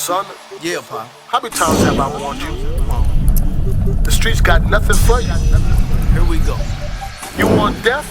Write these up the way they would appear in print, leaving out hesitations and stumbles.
Son, Yeah, Pa. how many times have I warned you? The streets got nothing for you. Here we go. You want death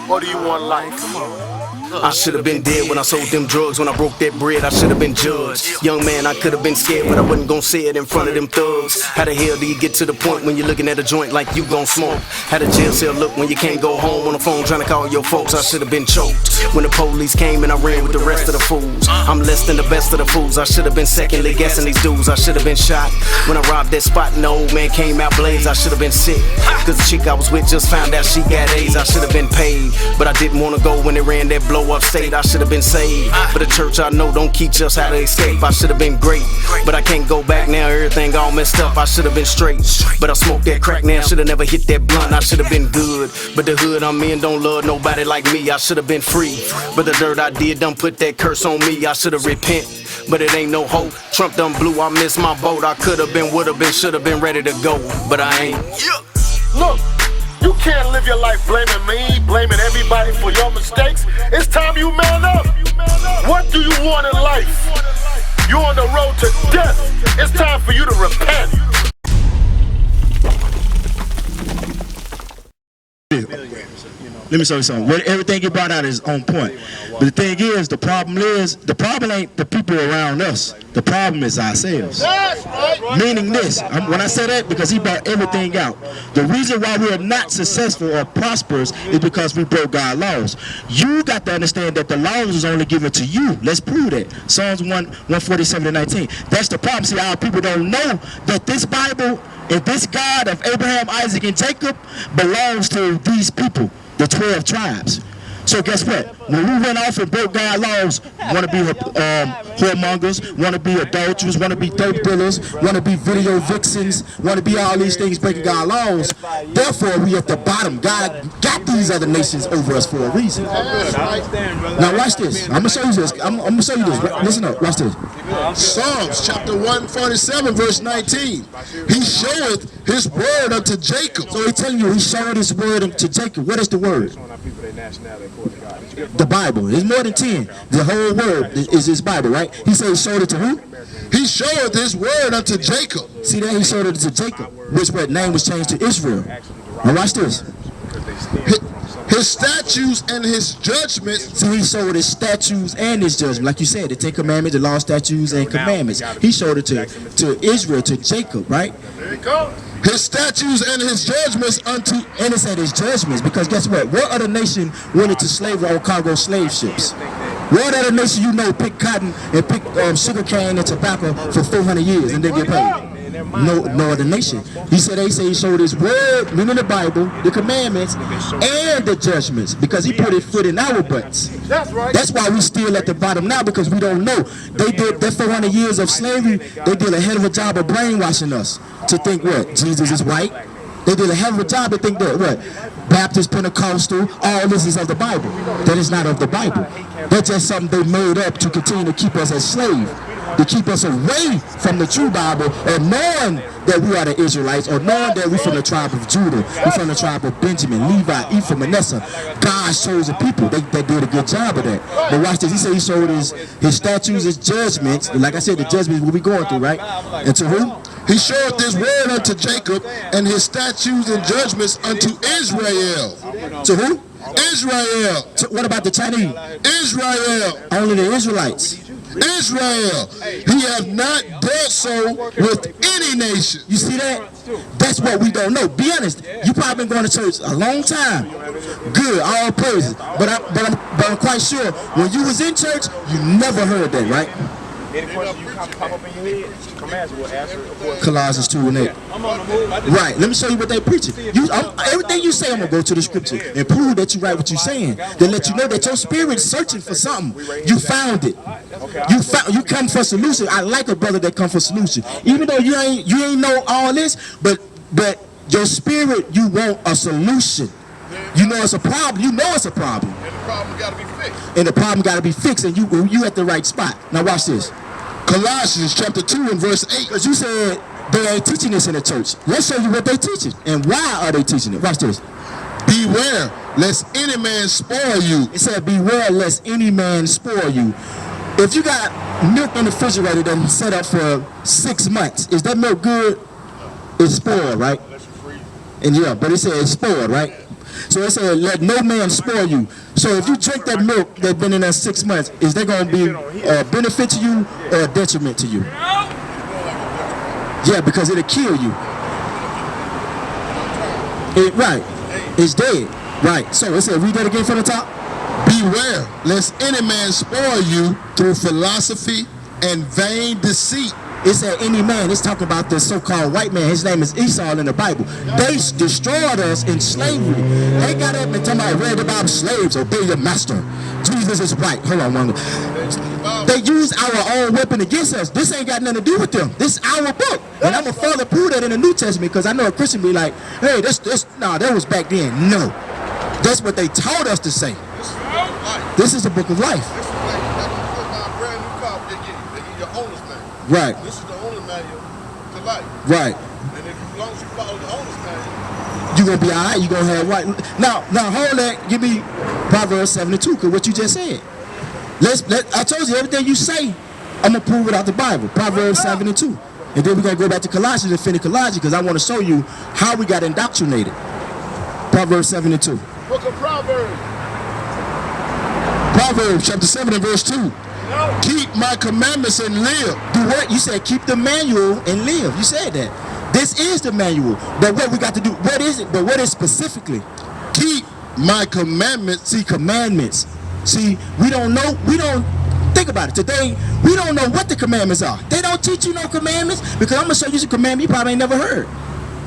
or do you want life? Come on. I should have been dead when I sold them drugs. When I broke that bread, I should have been judged. Young man, I could have been scared, but I wasn't gonna say it in front of them thugs. How the hell do you get to the point when you're looking at a joint like you gon' smoke? How the jail cell look when you can't go home on the phone trying to call your folks? I should have been choked when the police came and I ran with the rest of the fools. I'm less than the best of the fools. I should have been secondly guessing these dudes. I should have been shot when I robbed that spot and the old man came out blaze. I should have been sick, cause the chick I was with just found out she got AIDS. I should have been paid, but I didn't wanna go when they ran that blow up state. I should have been saved, but the church I know don't teach us how to escape. I should have been great, but I can't go back now, everything all messed up. I should have been straight, but I smoked that crack now, should have never hit that blunt. I should have been good, but the hood I'm in don't love nobody like me. I should have been free, but the dirt I did done put that curse on me. I should have repent, but it ain't no hope. Trump done blew, I missed my boat. I could have been, would have been, should have been ready to go, but I ain't. Look, you can't live your life blaming me, blaming everybody for your mistakes. It's time you man up. What do you want in life? You're on the road to death. It's time for you to repent. Let me show you something. Everything you brought out is on point. But the thing is, the problem ain't the people around us. The problem is ourselves. Meaning this, when I say that, because he brought everything out. The reason why we are not successful or prosperous is because we broke God's laws. You got to understand that the laws is only given to you. Let's prove that. Psalms 147-19. That's the problem. See, our people don't know that this Bible and this God of Abraham, Isaac, and Jacob belongs to these people, the 12 tribes. So guess what? When we went off and broke God's laws, want to be whoremongers, want to be adulterers, want to be dope dealers, want to be video vixens, want to be all these things breaking God's laws. Therefore, we at the bottom. God got these other nations over us for a reason. Now watch this. I'm gonna show you this. I'm gonna show you this. Listen up. Watch this. Psalms chapter 147 verse 19. He showeth his word unto Jacob. So he's telling you he showed his word unto Jacob. What is the word? The Bible. It's more than 10. The whole word is his Bible, right? He said he showed it to who? He showeth his word unto Jacob. See that? He showed it to Jacob, which name was changed to Israel. Now watch this. His statutes and his judgments. See, he showed his statutes and his judgment. Like you said, the 10 commandments, the law, statutes, and commandments. He showed it to Israel, to Jacob, right? There you go. His statutes and his judgments unto... And it said his judgments, because guess what? What other nation went into slavery on cargo slave ships? What other nation you know pick cotton and pick sugar cane and tobacco for 400 years and they get paid? No other nation. He said he showed his word, meaning the Bible, the commandments, and the judgments, because he put his foot in our butts. That's right. That's why we still at the bottom now, because we don't know. They did that 400 years of slavery. They did a hell of a job of brainwashing us to think what? Jesus is white. They did a hell of a job to think that what? Baptist, Pentecostal, all this is of the Bible. That is not of the Bible. That's just something they made up to continue to keep us as slaves, to keep us away from the true Bible, or knowing that we are the Israelites, or knowing that we're from the tribe of Judah, we're from the tribe of Benjamin, Levi, Ephraim, Manasseh. God's chosen people. They did a good job of that. But watch this. He said he showed his statutes, his judgments. And like I said, the judgments we'll be going through, right? And to who? He showeth his word unto Jacob, and his statutes and judgments unto Israel. To who? Israel. What about the Chinese? Israel. Only the Israelites. Israel. He hath not dealt so with any nation. You see that? That's what we don't know. Be honest. You probably been going to church a long time. Good, all praises. But I'm quite sure when you was in church, you never heard that, right? Any question you pop up in your head, come ask, we'll answer it. Colossians 2:8. I'm on the move. Right, let me show you what they preaching. Everything you say, I'm going to go to the scripture and prove that you right what you're saying. Then let you know that your spirit's searching for something. You found it. You come for solution. I like a brother that come for solution. Even though you ain't know all this, but your spirit, you want a solution. You know it's a problem. You know it's a problem. And the problem got to be fixed. And the problem got to be fixed, and you at the right spot. Now watch this. Colossians chapter 2 and verse 8. Because you said they ain't teaching this in the church. Let's show you what they teaching and why are they teaching it. Watch this. Beware lest any man spoil you. It said beware lest any man spoil you. If you got milk in the refrigerator that's set up for 6 months, is that milk good? It's spoiled, right? And yeah, but it said it's spoiled, right? So it said, let no man spoil you. So if you drink that milk that's been in there 6 months, is that going to be a benefit to you or a detriment to you? Yeah, because it'll kill you. Right. It's dead. Right. So it said, read that again from the top. Beware, lest any man spoil you through philosophy and vain deceit. It said any man. It's talking about the so-called white man. His name is Esau in the Bible. They destroyed us in slavery. They got up and talking about, read about slaves, obey your master. Jesus is right. Hold on one minute. They use our own weapon against us. This ain't got nothing to do with them. This is our book. And I'm going to further prove that in the New Testament, because I know a Christian be like, hey, that was back then. No. That's what they told us to say. This is the book of life. Right. This is the owner's manual to life. Right. And if as long as you follow the owner's manual, you're going to be all right. You're going to have right. Now, hold that. Give me Proverbs 72, because what you just said. I told you, everything you say, I'm going to prove it out the Bible. Proverbs 72. And then we're going to go back to Colossians and finish Colossians, because I want to show you how we got indoctrinated. Proverbs 72. Book of Proverbs. Proverbs chapter 7 and verse 2. Keep my commandments and live. Do what? You said keep the manual and live. You said that. This is the manual. But what we got to do, what is it? But what is specifically? Keep my commandments. See, commandments. See, we don't know. We don't think about it. Today, we don't know what the commandments are. They don't teach you no commandments, because I'm going to show you some commandments you probably ain't never heard.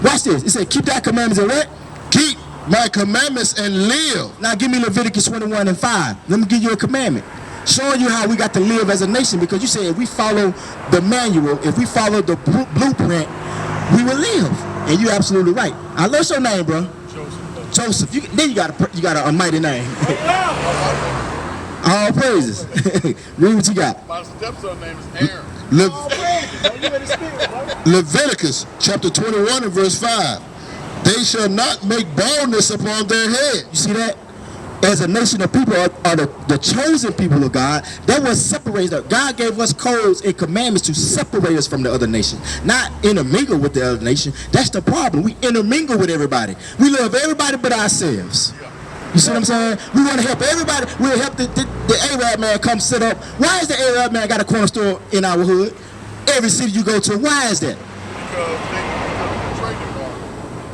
Watch this. It said keep that commandments and what? Keep my commandments and live. Now give me Leviticus 21 and 5. Let me give you a commandment. Showing you how we got to live as a nation, because you said if we follow the manual, if we follow the blueprint, we will live. And you're absolutely right. What's your name, bro? Joseph. Then you got a mighty name. All praises. Read what you got. My stepson's name is Aaron. Leviticus chapter 21 and verse 5. They shall not make baldness upon their head. You see that? As a nation of people are the chosen people of God. That was separated. God gave us codes and commandments to separate us from the other nation, not intermingle with the other nation. That's the problem. We intermingle with everybody. We love everybody but ourselves. You see what I'm saying? We want to help everybody. We'll help the Arab man come set up. Why is the Arab man got a corner store in our hood? Every city you go to, why is that?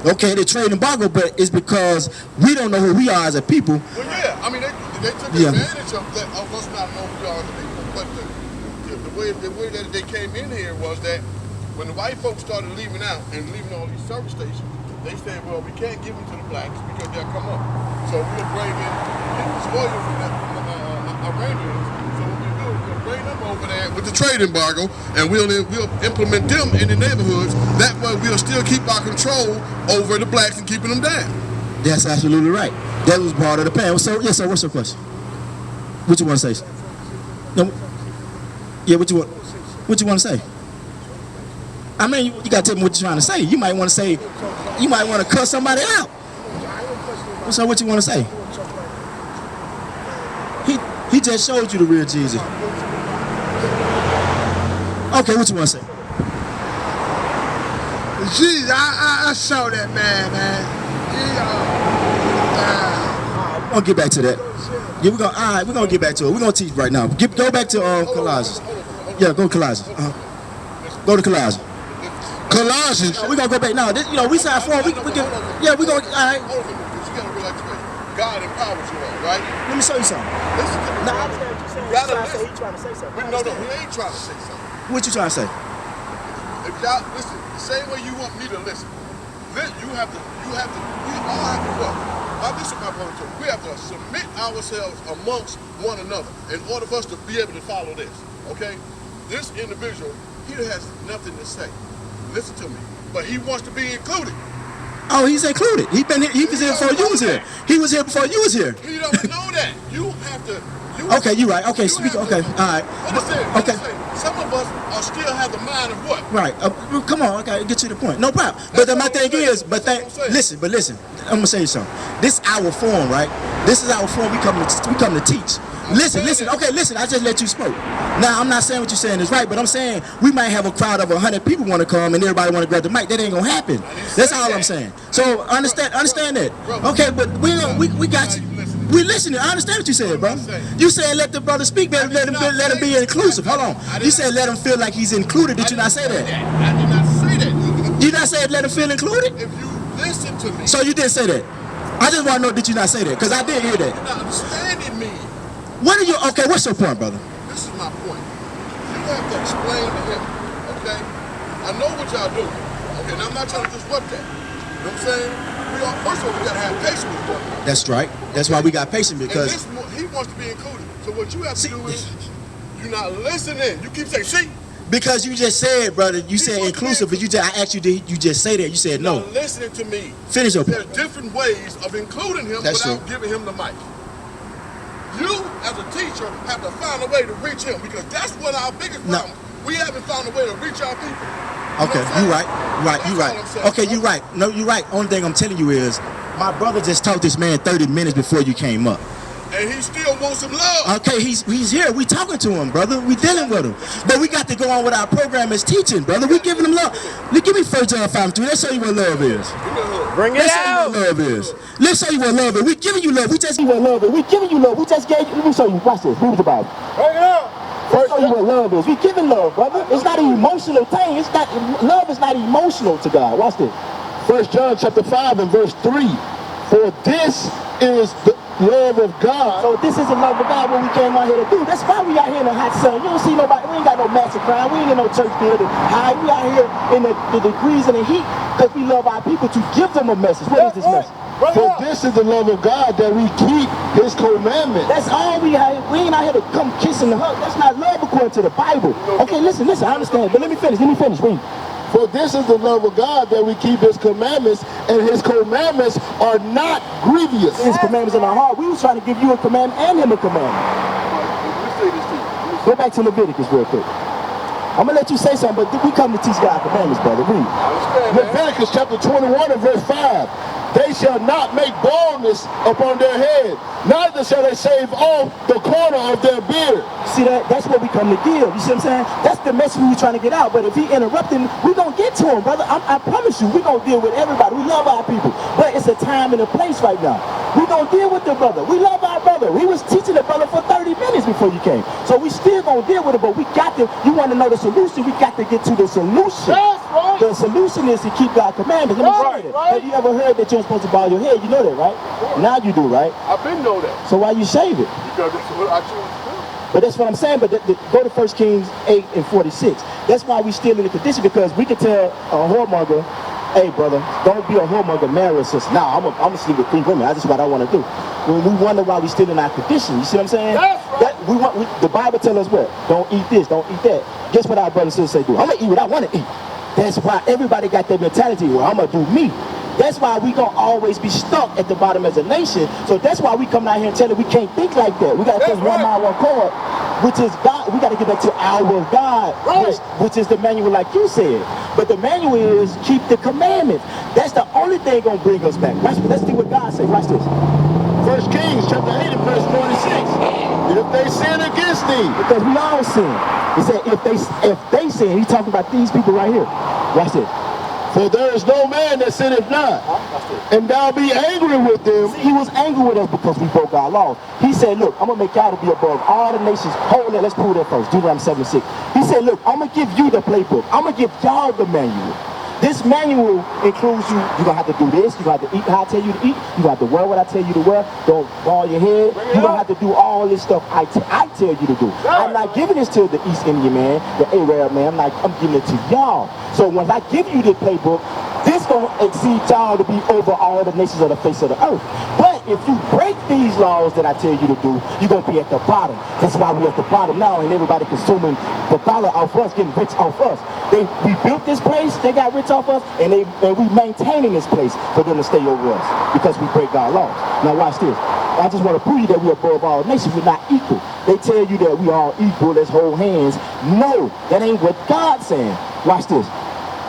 Okay, they trade embargo, but it's because we don't know who we are as a people. Well, yeah, I mean, they took advantage of us not knowing who we are as a people. But the way that they came in here was that when the white folks started leaving out and leaving all these service stations, they said, well, we can't give them to the blacks because they'll come up. So we'll bring in spoil from the Iranians. So what we do is we'll bring them over there with the trade embargo, and we'll implement them in the neighborhoods. That way we'll still keep our control over the blacks and keeping them down. That's absolutely right. That was part of the plan. So, yes, sir, what's your question? What you want to say? No, yeah, what you want to say? I mean, you got to tell me what you're trying to say. You might want to say, you might want to cuss somebody out. So what you want to say? He just showed you the real Jesus. Okay, what you want to say? Jesus, I saw that man. We're gonna get back to that. Yeah, we're gonna get back to it. We're gonna teach right now. Go back to Colossians. Yeah, go to Colossians. Go to Colossians. Colossians. We're gonna go back now. We signed for it. We're gonna all right. God empowers you all, right? Let me show you something. Listen to me. No, I understand what you're saying. He's trying to say something. No, he ain't trying to say something. What you trying to say? If y'all listen, the same way you want me to listen, we all have to what? This is my point too. We have to submit ourselves amongst one another in order for us to be able to follow this. Okay? This individual, he has nothing to say. Listen to me. But he wants to be included. Oh, he's included. He was here before you was here. He was here before you was here. He don't know that. You have to. Okay, you're right. Okay, speak. Okay, all right. Understand. Okay. some of us still have the mind of what? Right. Come on, I gotta get to the point. No problem. But then my thing is, listen, I'm gonna say something. This is our form, right? This is our form. We come to teach. Listen. Okay, listen. I just let you speak. Now I'm not saying what you're saying is right, but I'm saying we might have a crowd of 100 people want to come and everybody want to grab the mic. That ain't gonna happen. That's all I'm saying. So understand that. Okay, but we got you. We listening. I understand what you said, bro. You said let the brother speak, but let him be inclusive. Hold on. You said let him feel like he's included. Did you not say that? I did not say that. You not say let him feel included? If you listen to me. So you did say that. I just want to know did you not say that? Because I did hear that. You're not understanding me. Okay, what's your point, brother? This is my point. You have to explain to him, okay? I know what y'all do. Okay, now I'm not trying to disrupt that. You know what I'm saying? First of all, we got to have patience with one another. That's right. That's why we got patience, because he wants to be included. So what you have to do is, you're not listening. You keep saying, see? Because you just said, brother, you said inclusive, but I asked you, did you just say that? You said no. You're not listening to me. Finish your point. There's different ways of including him without giving him the mic. You, as a teacher, have to find a way to reach him, because that's one of our biggest problems. We haven't found a way to reach our people. Okay, you're right. Okay, you're right. No, you're right. Only thing I'm telling you is, my brother just talked this man 30 minutes before you came up. And he still wants some love. Okay, he's here. We talking to him, brother. We dealing with him. But we got to go on with our program as teaching, brother. We giving him love. Give me 1 John 5:3. Let's show you what love is. Bring it out. Let's show you what love is. Let's show you what love is. We giving you love. We just giving you love. We giving you love. We just gave you. Let me show you. Watch this. Read the Bible. Bring it out. Let's show you what love is. We giving love, brother. It's not an emotional thing. It's not. Love is not emotional to God. Watch this. 1 John chapter 5 and verse 3. For this is the love of God. So this is the love of God, what we came out here to do. That's why we out here in the hot sun. You don't see nobody. We ain't got no massive crowd. We ain't in no church building high. We out here in the degrees and the heat because we love our people to give them a message. What is this message? For this is the love of God, that we keep his commandments. That's all we have. We ain't out here to come kiss and hug. That's not love according to the Bible. Okay, listen, I understand. But let me finish. Read. For this is the love of God, that we keep his commandments, and his commandments are not grievous. His commandments in our heart. We was trying to give you a commandment and him a commandment. Go back to Leviticus real quick. I'm going to let you say something, but we come to teach God commandments, brother. Read. Leviticus chapter 21 and verse 5. They shall not make baldness upon their head, neither shall they shave off the corner of their beard. See that? That's what we come to give. You see what I'm saying? That's the message we were trying to get out. But if he interrupting, we're going to get to him, brother. I promise you, we're going to deal with everybody. We love our people. But it's a time and a place right now. We're going to deal with the brother. We love our brother. We was teaching the brother for 30 minutes before you came. So we still going to deal with it, but we got to, you want to know the solution, we got to get to the solution. That's right. The solution is to keep God's commandments. Let me say that. Have you ever heard that you're supposed to bow your head? You know that, right? Now you do, right? I've been know that. So why you shave it? Because it's what I choose to do. But that's what I'm saying. But go to 1 Kings 8 and 46. That's why we still in the condition, because we can tell a whoremonger, hey, brother, don't be a whoremonger, marry a sister. Nah, I'm gonna sleep with 3 women. That's just what I want to do. When we wonder why we still in our condition, you see what I'm saying? That's right. The Bible tells us what? Don't eat this, don't eat that. Guess what our brothers and sisters say do? I'm gonna eat what I want to eat. That's why everybody got that mentality. Well, I'm gonna do me. That's why we gonna always be stuck at the bottom as a nation. So that's why we come out here and tell you we can't think like that. We gotta think one mind, one chord, which is God. We gotta get back to our God, which is the manual, like you said. But the manual is keep the commandments. That's the only thing gonna bring us back. Let's see what God says. Watch this. 1 Kings chapter 8 and verse 26. If they sin against thee, because we all sin. He said if they sin, he's talking about these people right here. Watch this. for there is no man that sinneth not, and thou be angry with them. See, he was angry with us because we broke our laws. He said, look, I'm going to make y'all to be above all the nations. Hold on, let's prove that first. Deuteronomy 7:6. He said, look, I'm going to give you the playbook. I'm going to give y'all the manual. This manual includes you're going to have to do this, you're going to have to eat how I tell you to eat, you're going to have to wear what I tell you to wear, don't ball your head, you're going to have to do all this stuff I tell you to do. I'm not giving this to the East Indian man, the Arab man, I'm giving it to y'all. So when I give you this playbook, this going to exceed y'all to be over all the nations of the face of the earth. But if you break these laws that I tell you to do, you're going to be at the bottom. That's why we're at the bottom now, and everybody consuming the dollar off us, getting rich off us. We built this place, they got rich off us, and we maintaining this place for them to stay over us because we break our laws. Now watch this. I just want to prove you that we're above all nations. We're not equal. They tell you that we are equal, let's hold hands. No, that ain't what God's saying. Watch this.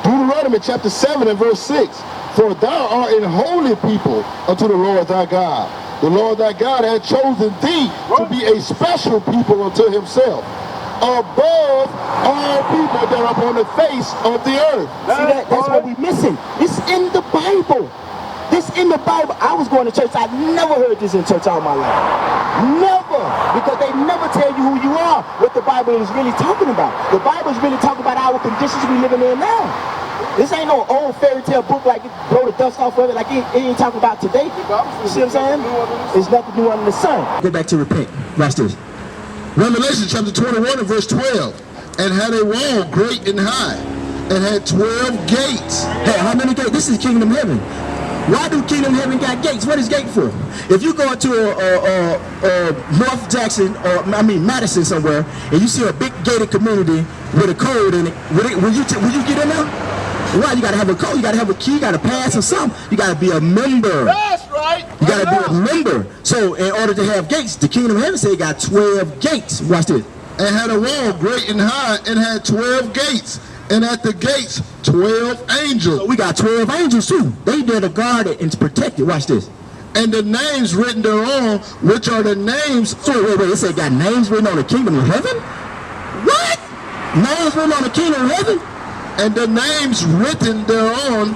Deuteronomy chapter 7 and verse 6. For thou art an holy people unto the Lord thy God. The Lord thy God hath chosen thee to be a special people unto himself, above all people that are upon the face of the earth. See, that's what we're missing. It's in the Bible. This in the Bible. I was going to church. I never heard this in church all my life. Never. Because they never tell you who you are, what the Bible is really talking about. The Bible is really talking about our conditions we living in now. This ain't no old fairy tale book like it blow the dust off of it, like it ain't talking about today. You see what I'm saying? There's nothing new under the sun. Go back to repent. Watch this. Revelation chapter 21 and verse 12. And had a wall great and high, and had 12 gates. Hey, how many gates? This is kingdom heaven. Why do kingdom heaven got gates? What is gate for? If you go to North Jackson, or Madison somewhere, and you see a big gated community with a code in it, will you get in there? Why? You gotta have a code, you gotta have a key, you gotta pass or something. You gotta be a member. That's right. You gotta be a member. So in order to have gates, the kingdom of heaven said it got 12 gates. Watch this. And had a wall great and high, and had 12 gates. And at the gates, 12 angels. So we got 12 angels too. They there to guard it and to protect it. Watch this. And the names written thereon, which are the names. So wait, it said got names written on the kingdom of heaven? What? Names written on the kingdom of heaven? And the names written thereon,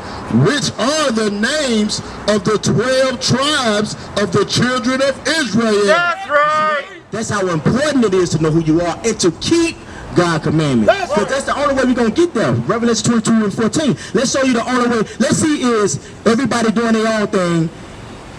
which are the names of the 12 tribes of the children of Israel. That's right. That's how important it is to know who you are and to keep God's commandments. Because that's the only way we're going to get there. Revelation 22 and 14. Let's show you the only way. Let's see is everybody doing their own thing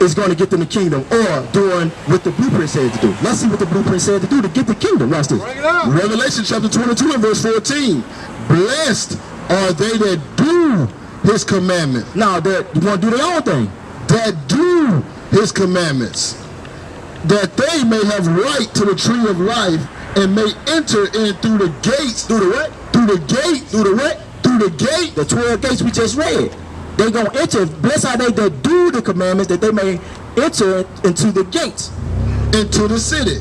is going to get them the kingdom, or doing what the blueprint said to do. Let's see what the blueprint said to do to get the kingdom. Watch this. Revelation chapter 22 and verse 14. Blessed are they that do his commandments. Now, that you want to do their own thing. That do his commandments, that they may have right to the tree of life, and may enter in through the gates. Through the what? Through the gate. Through the what? Through the gate. The 12 gates we just read. They're going to enter. Blessed are they that do the commandments, that they may enter into the gates. Into the city.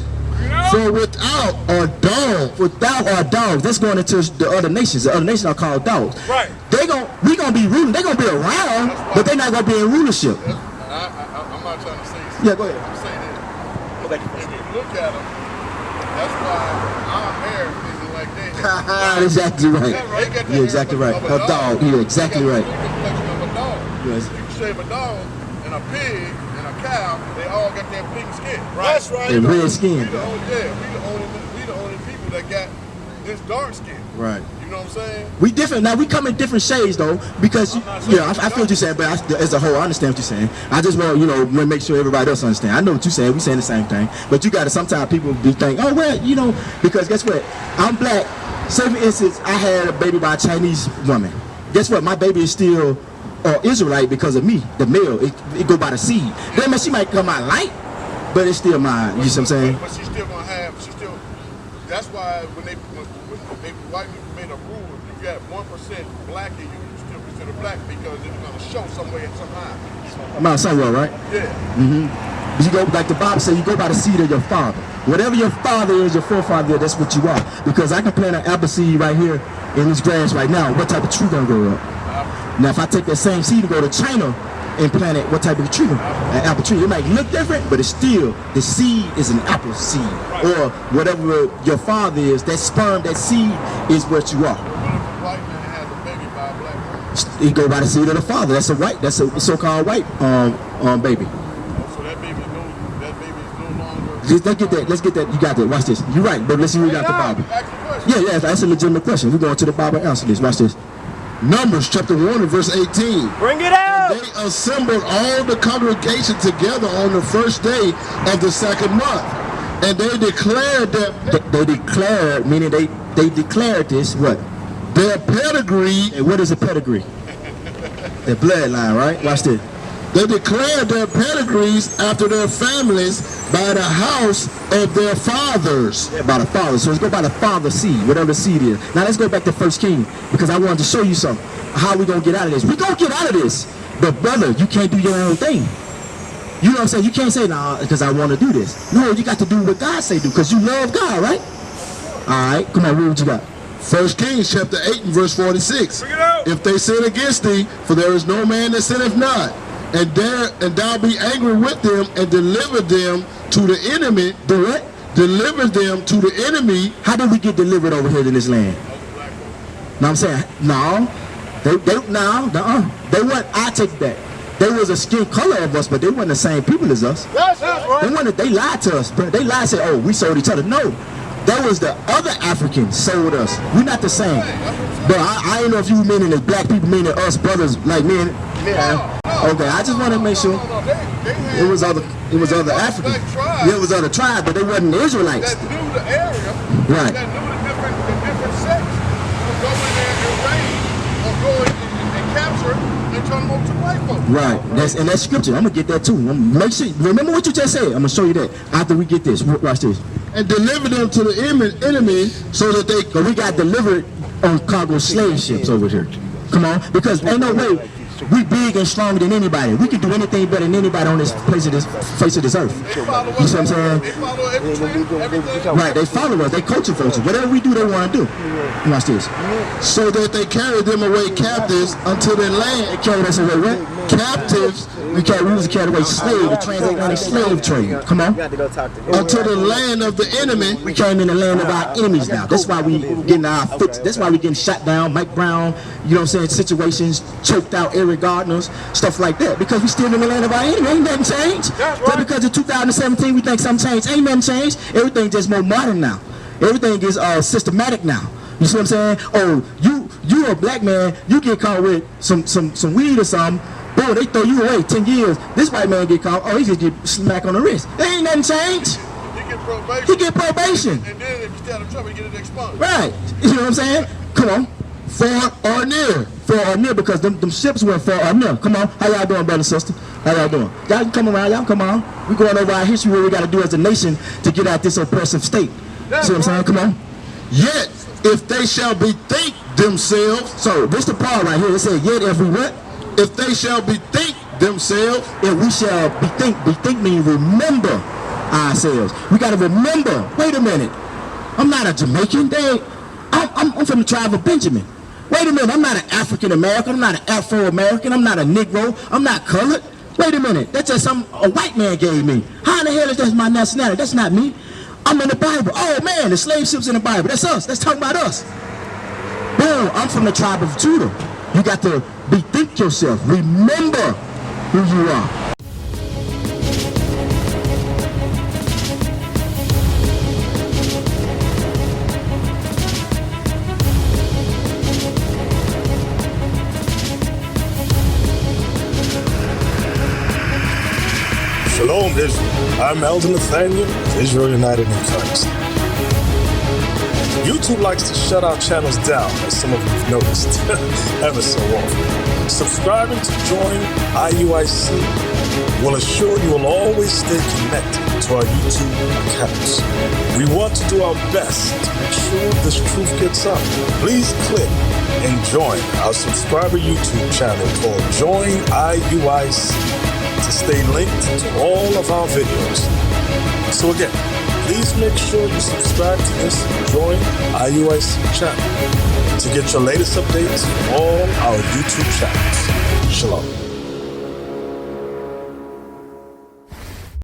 For without are dogs. Without are dogs. That's going into the other nations. The other nations are called dogs. Right. We gonna be ruling. They're gonna be around, but they're not gonna be in rulership. I'm not trying to say this. Yeah, go ahead. I'm saying this. If you look at them, that's why our hair isn't like that. Exactly right. Right? You're exactly right. A dog. You're exactly right. Of a dog. Yes. If you shave a dog and a pig and a cow, they all got that pink skin. That's right. And red skin. We the only people that got this dark skin. Right. You know what I'm saying? We different now. We come in different shades though, because I feel what you're saying, but as a whole, I understand what you're saying. I just want want to make sure everybody else understand. I know what you're saying. We saying the same thing, but you got to. Sometimes people do think, oh well, because guess what? I'm black. Say for instance, I had a baby by a Chinese woman. Guess what? My baby is still Israelite because of me, the male. It go by the seed. Then she might come out light, but it's still mine. You see what I'm saying? But she's still gonna have. That's why when white people made a rule, if you got 1% black in you, you still consider black because it's gonna show somewhere somehow. Mount somewhere, right? Yeah. But you go, like the Bible says, you go by the seed of your father. Whatever your father is, your forefather is, that's what you are. Because I can plant an apple seed right here in this grass right now. What type of tree gonna grow up? Now, if I take that same seed and go to China and plant it, what type of tree? An apple tree. It might look different, but it's still, the seed is an apple seed. Or whatever your father is, that sperm, that seed is what you are. White man has a baby by a black woman. You go by the seed of the father. That's a so-called white baby. So that baby is no longer. Let's get that. You got that. Watch this. You're right, but let's see who got the Bible. Yeah, that's a legitimate question. We're going to the Bible and answer this. Watch this. Numbers chapter 1 and verse 18. Bring it out. And they assembled all the congregation together on the first day of the second month. And they declared that they declared, meaning they declared this, what? Their pedigree. And what is a pedigree? Their bloodline, right? Watch this. They declared their pedigrees after their families by the house of their fathers. Yeah, by the father. So let's go by the father seed, whatever the seed is. Now let's go back to 1 King, because I wanted to show you something. How we gonna get out of this? We gonna get out of this. But brother, you can't do your own thing. You know what I'm saying? You can't say, nah, because I want to do this. No, you got to do what God say do, because you love God, right? All right, come on, read what you got. 1 Kings chapter 8 and verse 46. If they sin against thee, for there is no man that sinneth not, and thou be angry with them and deliver them to the enemy. Do what? Deliver them to the enemy. How did we get delivered over here in this land? Now I'm saying, no, they weren't. I take that. They was a skin color of us, but they weren't the same people as us. That's right. They lied to us, but they lied and said, oh, we sold each other. No, that was the other Africans sold us. We're not the same. But I don't know if you meaning as black people, meaning us brothers like me. Okay, I just want to make sure it was other Africans. Yeah, it was other tribes, but they wasn't the Israelites. That knew the area, right. That knew the different sects would go in there and raid or go in and capture and turn them over to the white folks. Right, that's scripture. I'm gonna get that too. Make sure, remember what you just said. I'm gonna show you that after we get this. Watch this. And deliver them to the enemy so that they. But we got delivered on cargo slave ships over here. Come on, because ain't no way. We big and stronger than anybody. We can do anything better than anybody on this face of this earth. You see what I'm saying? They follow every trend, everything. Right, they follow us. They culture folks. Whatever we do, they want to do. Watch this. So that they carry them away captives until their land. They carry us away what? Captives. We was carried away slave, the transatlantic slave trade. Come on. Until the land of the enemy. We came in the land of our enemies now. That's why we getting our fix. That's why we getting shot down. Mike Brown, you know what I'm saying? Situations, choked out Eric Gardner's, stuff like that. Because we still in the land of our enemy. Ain't nothing changed. Just because in 2017 we think something changed. Ain't nothing changed. Everything just more modern now. Everything is systematic now. You see what I'm saying? Oh, you a black man, you get caught with some weed or something. Boy, they throw you away 10 years. This white man get caught. Oh, he just get smacked on the wrist. There ain't nothing changed. He get probation. And then if you stay out of trouble, you get it expunged. Right. You know what I'm saying? Come on. Far or near. Far or near, because them ships went far or near. Come on. How y'all doing, brother, sister? How y'all doing? Y'all can come around. Y'all come on. We going over our history, what we got to do as a nation to get out this oppressive state. See what I'm saying? Come on. Yet, if they shall bethink themselves. So, this the part right here. It said, yet if we what? If they shall bethink themselves. If we shall bethink means remember ourselves. We got to remember. Wait a minute. I'm not a Jamaican. I'm from the tribe of Benjamin. Wait a minute. I'm not an African American. I'm not an Afro American. I'm not a Negro. I'm not colored. Wait a minute. That's just a white man gave me. How in the hell is that my nationality? That's not me. I'm in the Bible. Oh man, the slave ships in the Bible. That's us. That's talking about us. Boom. I'm from the tribe of Judah. You got to bethink yourself. Remember who you are. Shalom, Israel. I'm Elder Nathaniel of Israel United in Christ. YouTube likes to shut our channels down, as some of you have noticed, ever so often. Subscribing to join IUIC will assure you will always stay connected to our YouTube accounts. We want to do our best to make sure this truth gets out. Please click and join our subscriber YouTube channel called Join IUIC to stay linked to all of our videos. So again, please make sure you subscribe to this Join IUIC channel to get your latest updates from all our YouTube channels. Shalom.